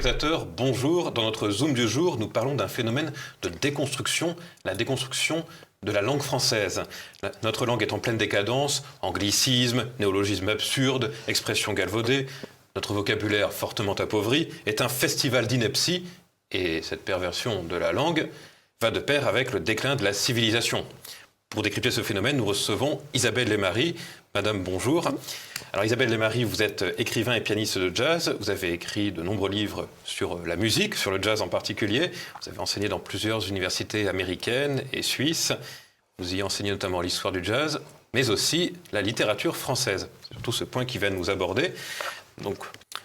téléspectateurs, bonjour. Dans notre Zoom du jour, nous parlons d'un phénomène de déconstruction, la déconstruction de la langue française. Notre langue est en pleine décadence, anglicisme, néologisme absurde, expressions galvaudées. Notre vocabulaire fortement appauvri est un festival d'ineptie et cette perversion de la langue va de pair avec le déclin de la civilisation. Pour décrypter ce phénomène, nous recevons Isabelle Leymarie. Madame, bonjour. Alors Isabelle Leymarie, vous êtes écrivain et pianiste de jazz. Vous avez écrit de nombreux livres sur la musique, sur le jazz en particulier. Vous avez enseigné dans plusieurs universités américaines et suisses. Vous y enseignez notamment l'histoire du jazz, mais aussi la littérature française. C'est surtout ce point qui va nous aborder. Donc,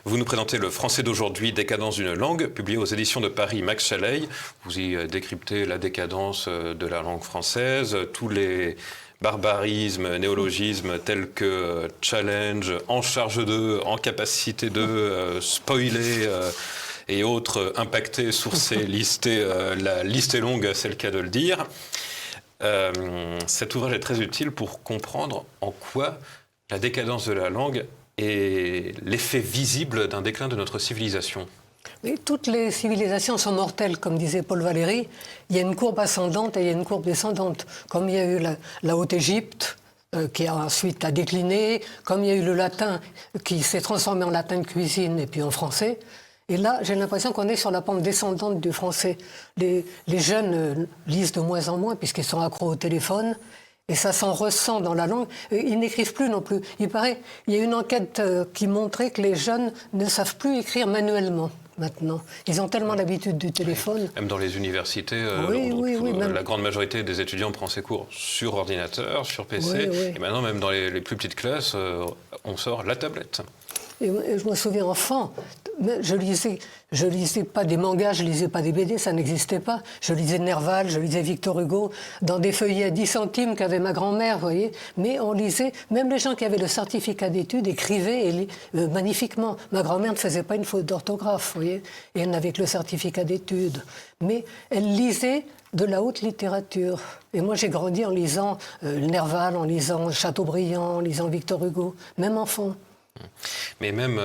vous nous présentez le Français d'aujourd'hui, décadence d'une langue, publié aux éditions de Paris, Max Chaleil. Vous y décryptez la décadence de la langue française, tous les barbarismes, néologismes tels que challenge, en charge de, en capacité de, spoiler et autres impactés, sourcés, listés. La liste est longue, c'est le cas de le dire. Cet ouvrage est très utile pour comprendre en quoi la décadence de la langue est l'effet visible d'un déclin de notre civilisation. Mais toutes les civilisations sont mortelles, comme disait Paul Valéry. Il y a une courbe ascendante et il y a une courbe descendante. Comme il y a eu la Haute-Égypte, qui a ensuite a décliné, comme il y a eu le latin, qui s'est transformé en latin de cuisine et puis en français. Et là, j'ai l'impression qu'on est sur la pente descendante du français. Les jeunes lisent de moins en moins, puisqu'ils sont accros au téléphone. Et ça s'en ressent dans la langue. Ils n'écrivent plus non plus. Il y a une enquête qui montrait que les jeunes ne savent plus écrire manuellement maintenant. Ils ont tellement l'habitude du téléphone. Même dans les universités, la grande majorité des étudiants prend ses cours sur ordinateur, sur PC. Oui. Et maintenant, même dans les plus petites classes, on sort la tablette. Et je me souviens, enfant, je lisais pas des mangas, je lisais pas des BD, ça n'existait pas. Je lisais Nerval, je lisais Victor Hugo, dans des feuillets à 10 centimes qu'avait ma grand-mère, vous voyez. Mais on lisait, même les gens qui avaient le certificat d'études écrivaient magnifiquement. Ma grand-mère ne faisait pas une faute d'orthographe, vous voyez. Et elle n'avait que le certificat d'études. Mais elle lisait de la haute littérature. Et moi, j'ai grandi en lisant Nerval, en lisant Chateaubriand, en lisant Victor Hugo, même enfant. Mais même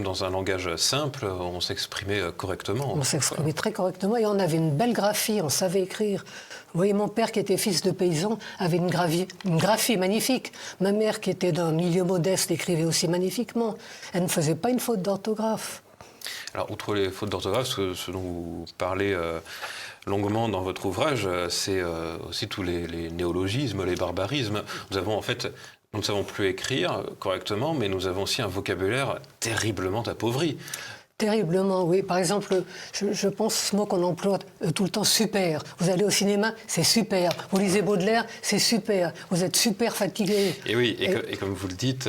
dans un langage simple, on s'exprimait correctement. On s'exprimait très correctement et on avait une belle graphie, on savait écrire. Vous voyez, mon père qui était fils de paysan avait une graphie magnifique. Ma mère qui était d'un milieu modeste écrivait aussi magnifiquement. Elle ne faisait pas une faute d'orthographe. Alors, outre les fautes d'orthographe, ce dont vous parlez longuement dans votre ouvrage, c'est aussi tous les néologismes, les barbarismes. Nous ne savons plus écrire correctement, mais nous avons aussi un vocabulaire terriblement appauvri. Terriblement, oui. Par exemple, je pense ce mot qu'on emploie tout le temps, super. Vous allez au cinéma, c'est super. Vous lisez Baudelaire, c'est super. Vous êtes super fatigué. Et oui, et comme vous le dites,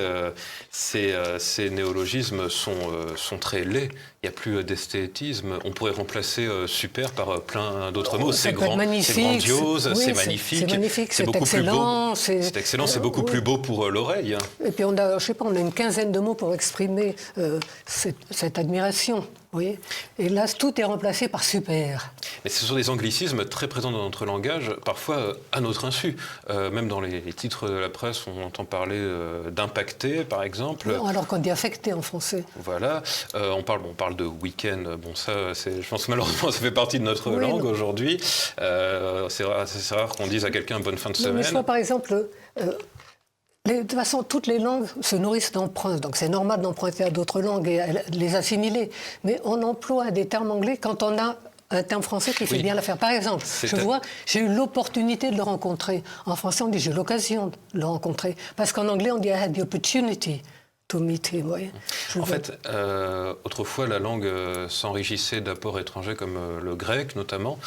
ces néologismes sont très laids. Il n'y a plus d'esthétisme. On pourrait remplacer super par plein d'autres mots. C'est grand, c'est grandiose, c'est magnifique, c'est beaucoup excellent, plus beau. C'est excellent, c'est beaucoup plus beau pour l'oreille. Et puis on a une quinzaine de mots pour exprimer cette admiration. Vous voyez ? Et là, tout est remplacé par super. Mais ce sont des anglicismes très présents dans notre langage, parfois à notre insu. Même dans les titres de la presse, on entend parler d'impacté, par exemple. Non, alors qu'on dit affecté en français. Voilà. On parle de week-end. Bon, ça, je pense que malheureusement, ça fait partie de notre langue aujourd'hui. C'est rare qu'on dise à quelqu'un bonne fin de semaine. Mais je vois, par exemple... de toute façon, toutes les langues se nourrissent d'emprunts, donc c'est normal d'emprunter à d'autres langues et de les assimiler. Mais on emploie des termes anglais quand on a un terme français qui fait bien l'affaire. Par exemple, j'ai eu l'opportunité de le rencontrer. En français, on dit j'ai eu l'occasion de le rencontrer. Parce qu'en anglais, on dit I had the opportunity to meet him. Oui. En fait, autrefois, la langue s'enrichissait d'apports étrangers comme le grec, notamment.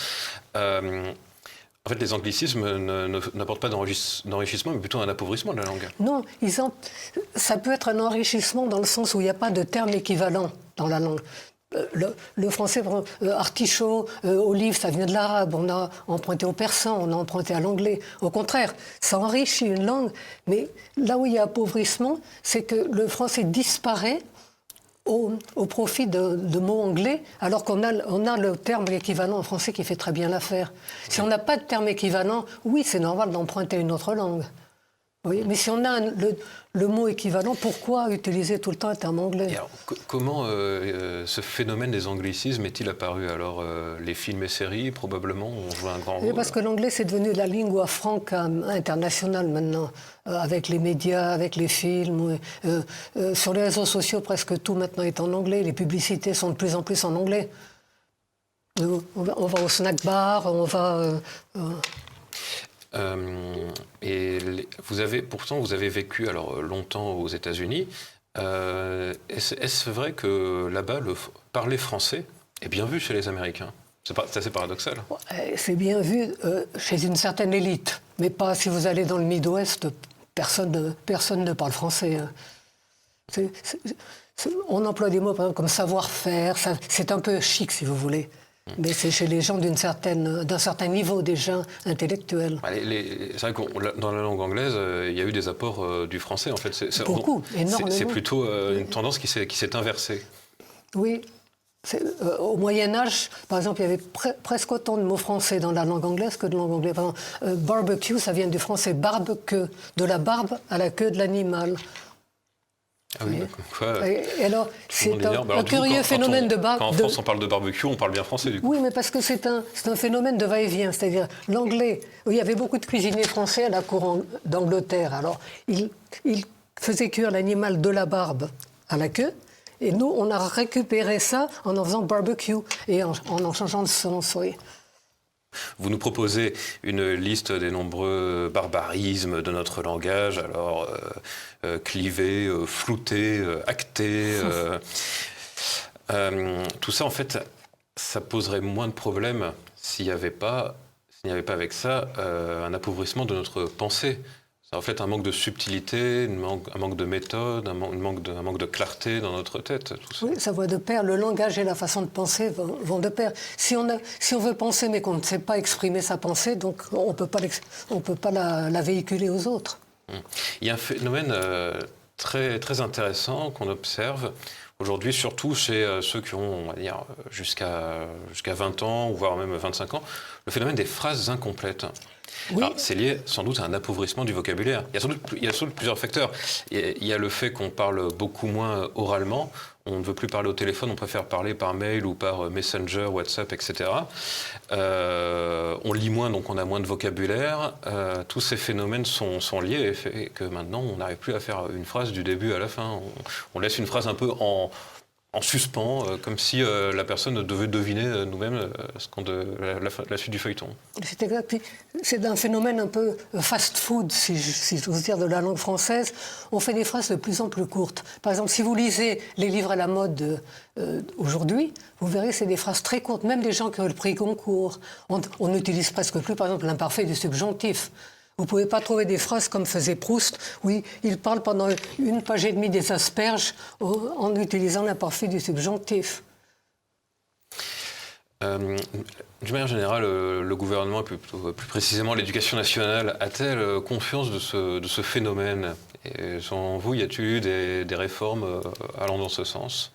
En fait, les anglicismes n'apportent pas d'enrichissement, mais plutôt un appauvrissement de la langue. Non, ça peut être un enrichissement dans le sens où il n'y a pas de terme équivalent dans la langue. Le français, artichaut, olive, ça vient de l'arabe. On a emprunté au persan, on a emprunté à l'anglais. Au contraire, ça enrichit une langue. Mais là où il y a appauvrissement, c'est que le français disparaît au profit de mots anglais, alors qu'on a le terme équivalent en français qui fait très bien l'affaire. Si on n'a pas de terme équivalent, oui, c'est normal d'emprunter une autre langue. Oui, mais si on a le mot équivalent, pourquoi utiliser tout le temps un terme anglais? Et alors, comment ce phénomène des anglicismes est-il apparu? Alors, les films et séries, probablement, ont joué un grand rôle. Parce que l'anglais, c'est devenu la lingua franca internationale maintenant, avec les médias, avec les films. Sur les réseaux sociaux, presque tout maintenant est en anglais. Les publicités sont de plus en plus en anglais. On va au snack bar, on va... Pourtant, vous avez vécu alors longtemps aux États-Unis. Est-ce vrai que là-bas, parler français est bien vu chez les Américains? C'est assez paradoxal. C'est bien vu chez une certaine élite, mais pas si vous allez dans le Mid-Ouest, personne ne parle français. On emploie des mots par exemple, comme savoir-faire, c'est un peu chic si vous voulez. Mais c'est chez les gens d'un certain niveau déjà intellectuel. C'est vrai que dans la langue anglaise, il y a eu des apports du français. En fait, beaucoup, énormément. C'est plutôt une tendance qui s'est inversée. Oui. Au Moyen-Âge, par exemple, il y avait presque autant de mots français dans la langue anglaise que de langue anglaise. Par exemple, barbecue, ça vient du français barbe-queue, de la barbe à la queue de l'animal. Ah oui, quoi, et alors, c'est un curieux phénomène de barbecue. Quand en France on parle de barbecue, on parle bien français du coup. Oui, mais parce que c'est un phénomène de va-et-vient. C'est-à-dire, l'anglais, il y avait beaucoup de cuisiniers français à la cour d'Angleterre. Alors, ils faisaient cuire l'animal de la barbe à la queue. Et nous, on a récupéré ça en faisant barbecue et en changeant de sens, oui. Vous nous proposez une liste des nombreux barbarismes de notre langage, alors clivé, flouté, acté. Tout ça, en fait, ça poserait moins de problèmes s'il n'y avait pas avec ça un appauvrissement de notre pensée. Ça reflète un manque de subtilité, un manque de méthode, un manque de clarté dans notre tête. Tout ça. Oui, ça va de pair. Le langage et la façon de penser vont de pair. Si on veut penser mais qu'on ne sait pas exprimer sa pensée, donc on ne peut pas la véhiculer aux autres. Il y a un phénomène très, très intéressant qu'on observe aujourd'hui, surtout chez ceux qui ont, on va dire, jusqu'à 20 ans, ou voire même 25 ans, le phénomène des phrases incomplètes. Oui. C'est lié sans doute à un appauvrissement du vocabulaire. Il y a sans doute plusieurs facteurs. Il y a le fait qu'on parle beaucoup moins oralement. On ne veut plus parler au téléphone, on préfère parler par mail ou par Messenger, WhatsApp, etc. On lit moins, donc on a moins de vocabulaire. Tous ces phénomènes sont liés et fait que maintenant, on n'arrive plus à faire une phrase du début à la fin. On laisse une phrase un peu en suspens, comme si la personne devait deviner nous-mêmes la suite du feuilleton. C'est exact. C'est un phénomène un peu fast-food, si j'ose dire, de la langue française. On fait des phrases de plus en plus courtes. Par exemple, si vous lisez les livres à la mode aujourd'hui, vous verrez que c'est des phrases très courtes. Même des gens qui ont le prix Goncourt, on n'utilise presque plus, par exemple, l'imparfait du subjonctif. Vous ne pouvez pas trouver des phrases comme faisait Proust, où il parle pendant 1 page et demie des asperges en utilisant l'imparfait du subjonctif. D'une manière générale, le gouvernement, plus précisément l'éducation nationale, a-t-elle conscience de ce phénomène? Et selon vous, y a-t-il eu des réformes allant dans ce sens?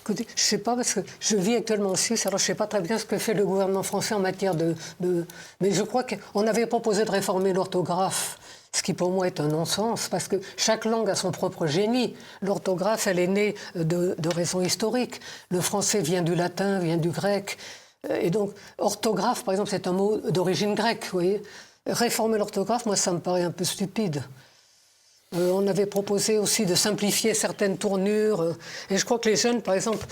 Écoutez, je ne sais pas, parce que je vis actuellement en Suisse, alors je ne sais pas très bien ce que fait le gouvernement français en matière Mais je crois qu'on avait proposé de réformer l'orthographe, ce qui pour moi est un non-sens, parce que chaque langue a son propre génie. L'orthographe, elle est née de raisons historiques. Le français vient du latin, vient du grec. Et donc, orthographe, par exemple, c'est un mot d'origine grecque, vous voyez. Réformer l'orthographe, moi, ça me paraît un peu stupide. On avait proposé aussi de simplifier certaines tournures. Et je crois que les jeunes, par exemple,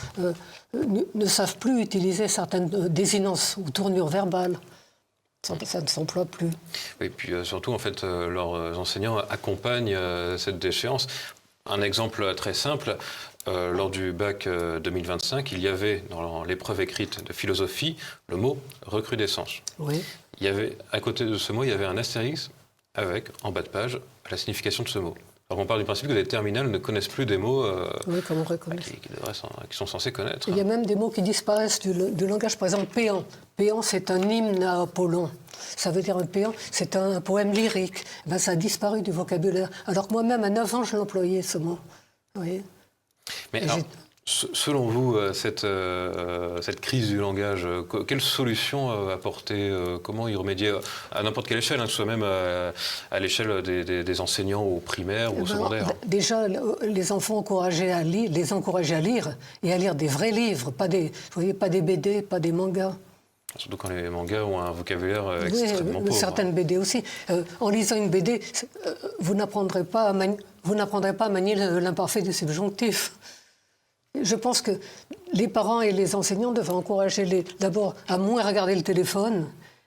ne savent plus utiliser certaines désinences ou tournures verbales. Ça ne s'emploie plus. Et puis surtout, en fait, leurs enseignants accompagnent cette déchéance. Un exemple très simple, lors du bac 2025, il y avait dans l'épreuve écrite de philosophie le mot recrudescence. Oui. Il y avait, à côté de ce mot, il y avait un astérix avec, en bas de page, la signification de ce mot. Alors on part du principe que les terminales ne connaissent plus des mots qui sont censés connaître. Il y a même des mots qui disparaissent du langage. Par exemple, péant. Péant, c'est un hymne à Apollon. Ça veut dire un péant, c'est un poème lyrique. Ben, ça a disparu du vocabulaire. Alors que moi-même, à 9 ans, je l'employais, ce mot. Vous voyez. Mais alors, Selon vous, cette crise du langage, quelle solution apporter, comment y remédier à n'importe quelle échelle, que ce soit même à l'échelle des enseignants au primaire ou au secondaire? Déjà, les enfants encourager à lire et à lire des vrais livres, pas des BD, pas des mangas. Surtout quand les mangas ont un vocabulaire extrêmement pauvre. Certaines BD aussi. En lisant une BD, vous n'apprendrez pas à manier l'imparfait du subjonctif. Je pense que les parents et les enseignants devraient encourager d'abord à moins regarder le téléphone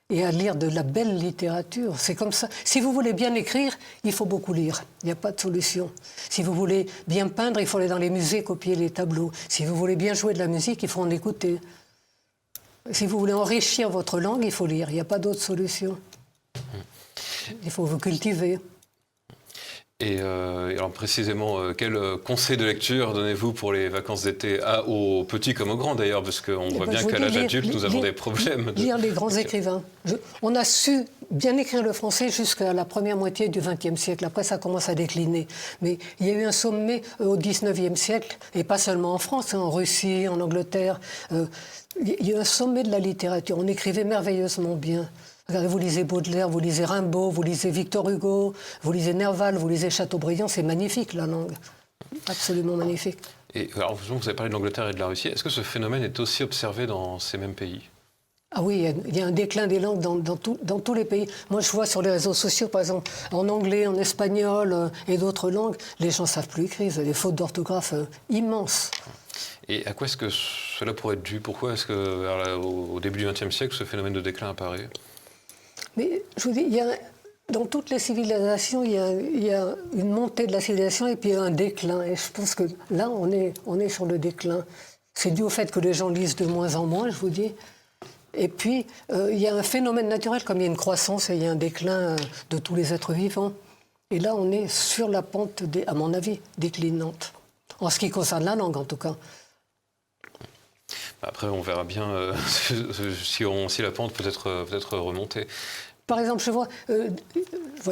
et à lire de la belle littérature. C'est comme ça. Si vous voulez bien écrire, il faut beaucoup lire. Il n'y a pas de solution. Si vous voulez bien peindre, il faut aller dans les musées, copier les tableaux. Si vous voulez bien jouer de la musique, il faut en écouter. Si vous voulez enrichir votre langue, il faut lire. Il n'y a pas d'autre solution. Il faut vous cultiver. Et alors précisément, quel conseil de lecture donnez-vous pour les vacances d'été, aux petits comme aux grands d'ailleurs, parce qu'on voit bien qu'à l'âge adulte, nous avons des problèmes. Lire les grands écrivains. On a su bien écrire le français jusqu'à la première moitié du XXe siècle. Après, ça commence à décliner. Mais il y a eu un sommet au XIXe siècle, et pas seulement en France, en Russie, en Angleterre. Il y a eu un sommet de la littérature. On écrivait merveilleusement bien. Regardez, vous lisez Baudelaire, vous lisez Rimbaud, vous lisez Victor Hugo, vous lisez Nerval, vous lisez Chateaubriand, c'est magnifique la langue, absolument magnifique. Et alors, vous avez parlé de l'Angleterre et de la Russie, est-ce que ce phénomène est aussi observé dans ces mêmes pays? Ah oui, il y a un déclin des langues dans tous les pays. Moi, je vois sur les réseaux sociaux, par exemple, en anglais, en espagnol et d'autres langues, les gens ne savent plus écrire, ils ont des fautes d'orthographe immenses. Et à quoi est-ce que cela pourrait être dû? Pourquoi est-ce qu'au début du XXe siècle, ce phénomène de déclin apparaît? Mais je vous dis, dans toutes les civilisations, il y a une montée de la civilisation et puis un déclin. Et je pense que là, on est sur le déclin. C'est dû au fait que les gens lisent de moins en moins, je vous dis. Et puis, il y a un phénomène naturel, comme il y a une croissance et il y a un déclin de tous les êtres vivants. Et là, on est sur la pente, à mon avis, déclinante. En ce qui concerne la langue, en tout cas. Après, on verra bien si la pente peut être remontée. Par exemple, je vois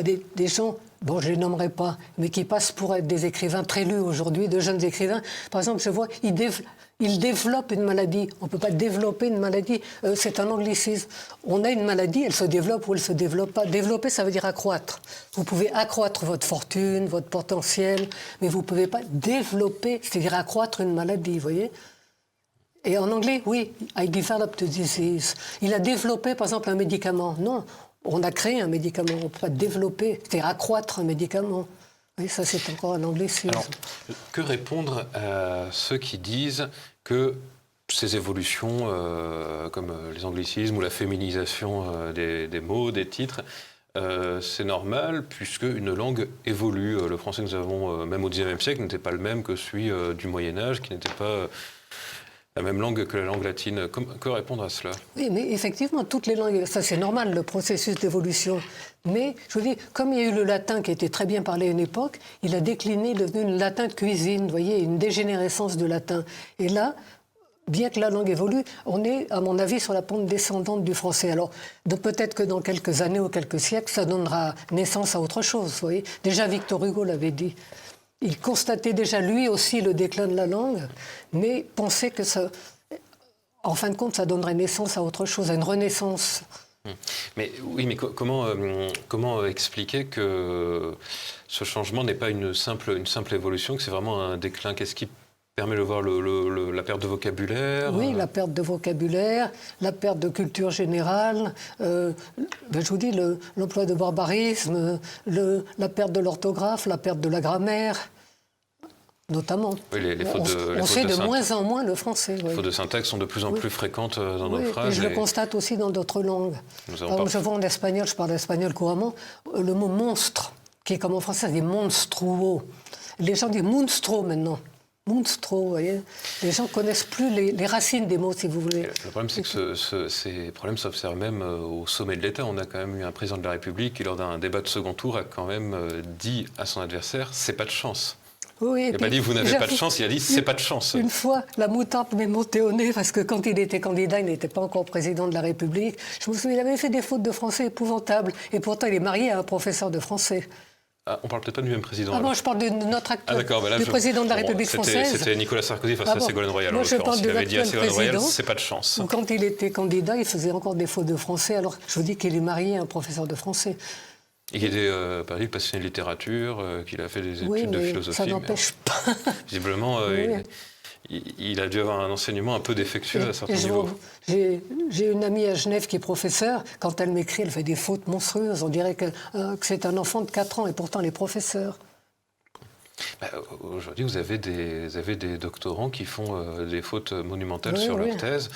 des gens, bon, je ne les nommerai pas, mais qui passent pour être des écrivains très lus aujourd'hui, de jeunes écrivains. Par exemple, je vois, ils développent une maladie. On ne peut pas développer une maladie. C'est un anglicisme. On a une maladie, elle se développe ou elle ne se développe pas. Développer, ça veut dire accroître. Vous pouvez accroître votre fortune, votre potentiel, mais vous ne pouvez pas développer, c'est-à-dire accroître une maladie, vous voyez ? Et en anglais, oui, I developed a disease. Il a développé, par exemple, un médicament. Non, on a créé un médicament. On ne peut pas développer, c'est-à-dire accroître un médicament. Oui, ça, c'est encore un anglicisme. Alors, que répondre à ceux qui disent que ces évolutions, comme les anglicismes ou la féminisation des mots, des titres, c'est normal, puisque une langue évolue. Le français que nous avons, même au XIXe siècle, n'était pas le même que celui du Moyen-Âge, qui n'était pas la même langue que la langue latine. Que répondre à cela? Oui, mais effectivement, toutes les langues, ça c'est normal, le processus d'évolution. Mais, je vous dis, comme il y a eu le latin qui était très bien parlé à une époque, il a décliné, devenu le latin de cuisine, vous voyez, une dégénérescence du latin. Et là, bien que la langue évolue, on est, à mon avis, sur la pente descendante du français. Alors, peut-être que dans quelques années ou quelques siècles, ça donnera naissance à autre chose, vous voyez. Déjà, Victor Hugo l'avait dit. Il constatait déjà lui aussi le déclin de la langue, mais pensait que ça, en fin de compte, ça donnerait naissance à autre chose, à une renaissance. Mais oui, mais comment expliquer que ce changement n'est pas une simple évolution, que c'est vraiment un déclin? Qu'est-ce qui permet de voir la perte de vocabulaire? Oui, la perte de vocabulaire, la perte de culture générale, je vous dis, l'emploi de barbarisme, la perte de l'orthographe, la perte de la grammaire, notamment. Oui, les fautes on sait de moins en moins le français. Les fautes de syntaxe sont de plus en plus fréquentes dans nos phrases. Et je le constate aussi dans d'autres langues. Je vois en espagnol, je parle espagnol couramment, le mot monstre, qui est comme en français, c'est monstruo. Les gens disent monstro maintenant. Monstro, vous voyez. Les gens ne connaissent plus les racines des mots, si vous voulez. Le problème, c'est que ces problèmes s'observent même au sommet de l'État. On a quand même eu un président de la République qui, lors d'un débat de second tour, a quand même dit à son adversaire « c'est pas de chance ». Oui, il n'a pas dit « vous n'avez pas de chance », il a dit « c'est pas de chance ». Une fois, la moutarde m'est montée au nez, parce que quand il était candidat, il n'était pas encore président de la République. Je me souviens, il avait fait des fautes de français épouvantables. Et pourtant, il est marié à un professeur de français. Ah, on parle peut-être pas du même président. Ah bon, je parle de notre acteur, d'accord, du président de la République française. C'était Nicolas Sarkozy face à Ségolène Royal. Moi, je parle de il avait dit à l'actuel Ségolène Royal, président. c'est pas de chance. Où, quand il était candidat, il faisait encore des fautes de français. Alors, je vous dis qu'il est marié à un professeur de français. Et qu'il était passionné de littérature, qu'il a fait des études de philosophie. Ça n'empêche pas. Visiblement, il a dû avoir un enseignement un peu défectueux à certains niveaux. J'ai une amie à Genève qui est professeure. Quand elle m'écrit, elle fait des fautes monstrueuses. On dirait que c'est un enfant de 4 ans et pourtant elle est professeure. Aujourd'hui, vous avez des doctorants qui font des fautes monumentales sur leur thèse.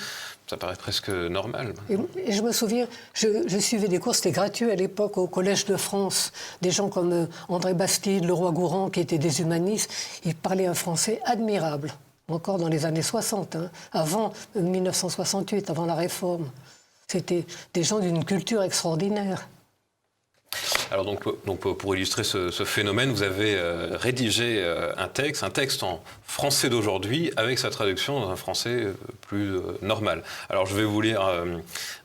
Ça paraît presque normal. Et je me souviens, je suivais des cours, c'était gratuit à l'époque au Collège de France. Des gens comme André Bastide, Leroy-Gourand, qui étaient des humanistes, ils parlaient un français admirable. Encore dans les années 60, hein, avant 1968, avant la Réforme. C'était des gens d'une culture extraordinaire. Alors donc pour illustrer ce phénomène, vous avez rédigé un texte en français d'aujourd'hui avec sa traduction dans un français plus normal. Alors je vais vous lire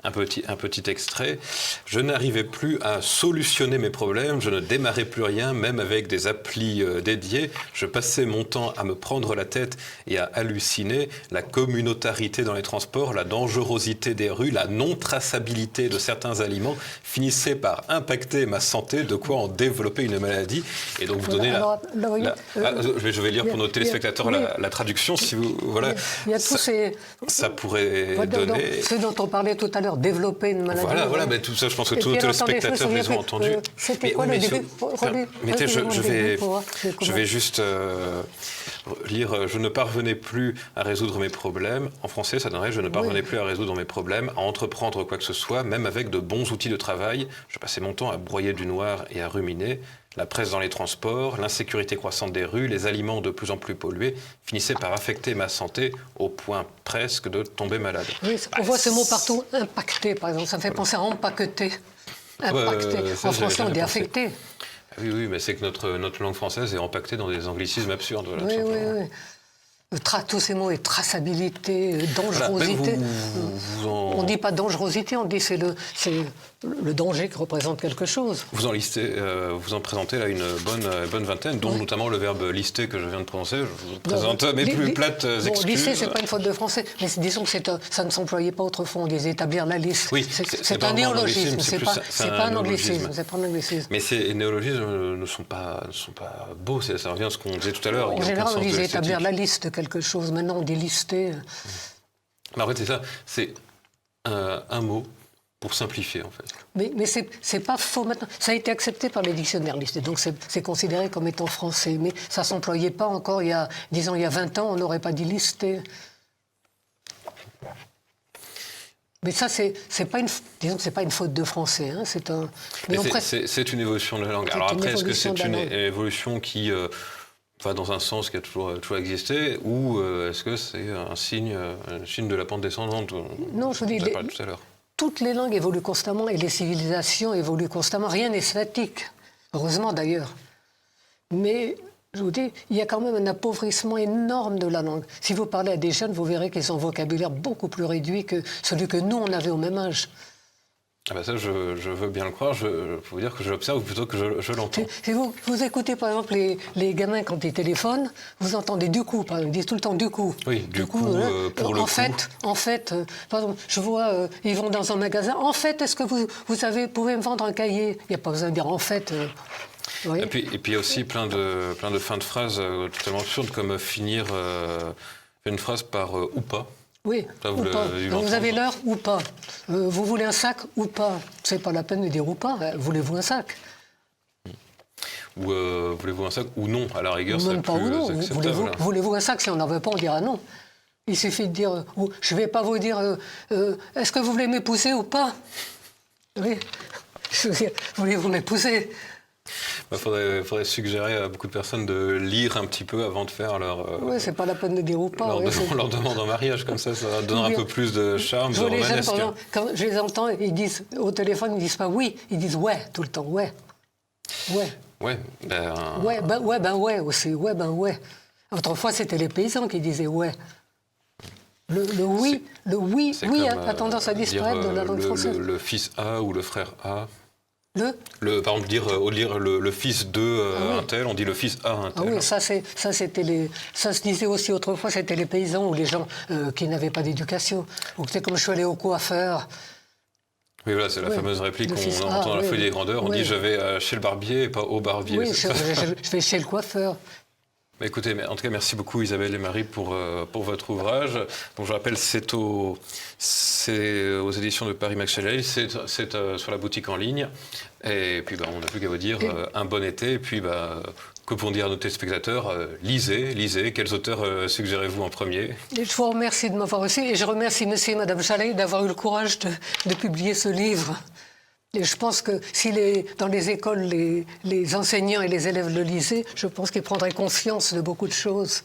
un petit extrait. « Je n'arrivais plus à solutionner mes problèmes, je ne démarrais plus rien, même avec des applis dédiées. Je passais mon temps à me prendre la tête et à halluciner. La communautarité dans les transports, la dangerosité des rues, la non-traçabilité de certains aliments finissaient par impacter ma santé, de quoi en développer une maladie. » Et donc vous donnez je vais lire pour nos téléspectateurs la traduction. Si vous, voilà, il y a tous ces... Ça pourrait donner... Ce dont on parlait tout à l'heure, développer une maladie. Voilà, mais tout ça, je pense que tous les téléspectateurs les ont entendus. C'était quoi le début? Je vais juste lire « Je ne parvenais plus à résoudre mes problèmes ». En français, ça donnerait « Je ne parvenais plus à résoudre mes problèmes, à entreprendre quoi que ce soit, même avec de bons outils de travail. Je passais mon temps à broyer du noir et à ruminer. La presse dans les transports, l'insécurité croissante des rues, les aliments de plus en plus pollués finissaient par affecter ma santé au point presque de tomber malade. » Oui, on voit ce mot partout, impacté par exemple, ça me fait penser à empaqueter. Impacté. En français, on dit affecté. Oui, mais c'est que notre langue française est empaquetée dans des anglicismes absurdes. Voilà, oui. Tous ces mots, et traçabilité, dangerosité. Voilà, on ne dit pas dangerosité, on dit c'est le danger qui représente quelque chose. Vous en présentez là une bonne vingtaine, dont notamment le verbe lister que je viens de prononcer. Je vous présente mes plus plates excuses. Lister, c'est pas une faute de français, mais disons que ça ne s'employait pas autrefois. On disait établir la liste. Oui, c'est un néologisme, c'est pas un anglicisme. Mais ces néologismes ne sont pas beaux. Ça revient à ce qu'on disait tout à l'heure. En général, on disait établir la liste de quelque chose. Maintenant, on dit lister. Mais en fait, c'est ça. C'est un mot pour simplifier, en fait. Mais c'est pas faux maintenant. Ça a été accepté par les dictionnaires listés, donc c'est considéré comme étant français. Mais ça ne s'employait pas encore il y a 20 ans, on n'aurait pas dit lister. Mais ça, c'est pas une faute de français. Hein, c'est une évolution de la langue. Alors après, est-ce que c'est une évolution qui va dans un sens qui a toujours existé, ou est-ce que c'est un signe de la pente descendante? Non, je vous dis, tout à l'heure. Toutes les langues évoluent constamment et les civilisations évoluent constamment. Rien n'est statique, heureusement d'ailleurs. Mais je vous dis, il y a quand même un appauvrissement énorme de la langue. Si vous parlez à des jeunes, vous verrez qu'ils ont un vocabulaire beaucoup plus réduit que celui que nous, on avait au même âge. Ah ben ça, je veux bien le croire. Il faut vous dire que je l'observe plutôt que je l'entends. Si vous écoutez, par exemple, les gamins quand ils téléphonent, vous entendez du coup, par exemple, ils disent tout le temps du coup. Oui, du coup, pour le coup. En fait, par exemple, je vois, ils vont dans un magasin. En fait, est-ce que vous pouvez me vendre un cahier? Il n'y a pas besoin de dire en fait. Et puis il y a aussi plein de fins de phrases totalement absurdes, comme finir une phrase par ou pas. Oui, ou pas. Vous avez l'heure ou pas. Vous voulez un sac ou pas. C'est pas la peine de dire ou pas. Voulez-vous un sac? Ou voulez-vous un sac ou non, à la rigueur, c'est plus acceptable. Voulez-vous un sac? Si on n'en veut pas, on dira non. Il suffit de dire, je ne vais pas vous dire, est-ce que vous voulez m'épouser ou pas? Oui. Voulez-vous m'épouser? Il faudrait suggérer à beaucoup de personnes de lire un petit peu avant de faire leur... oui, c'est pas la peine de dire ou pas. Leur demande en mariage, comme ça donnera un peu plus de charme, de romanesque. Quand je les entends, ils disent, au téléphone, ils disent pas oui, ils disent ouais, tout le temps, ouais. Ouais. Ouais, ouais aussi, ouais. Autrefois, c'était les paysans qui disaient ouais. Le oui a tendance à disparaître de la langue française. Le fils A ou le frère A. Par exemple, dire le fils de un tel, on dit le fils à un tel. Ah oui, ça se disait aussi autrefois, c'était les paysans ou les gens qui n'avaient pas d'éducation. Donc c'est comme je suis allé au coiffeur. Oui, voilà, c'est la fameuse réplique qu'on entend dans la feuille des grandeurs. On dit je vais chez le barbier et pas au barbier. Oui, je vais chez le coiffeur. Écoutez, en tout cas, merci beaucoup Isabelle et Marie pour votre ouvrage. Donc, je rappelle, c'est aux éditions de Paris Max Chalais, c'est sur la boutique en ligne. Et puis, on n'a plus qu'à vous dire un bon été. Et puis, que pour dire à nos téléspectateurs, lisez. Quels auteurs suggérez-vous en premier? Et je vous remercie de m'avoir reçu et je remercie monsieur et madame Chalais d'avoir eu le courage de publier ce livre. Et je pense que si dans les écoles, les enseignants et les élèves le lisaient, je pense qu'ils prendraient conscience de beaucoup de choses.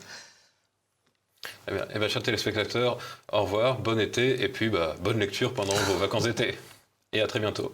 Eh bien, chers téléspectateurs, au revoir, bon été et puis bonne lecture pendant vos vacances d'été. Et à très bientôt.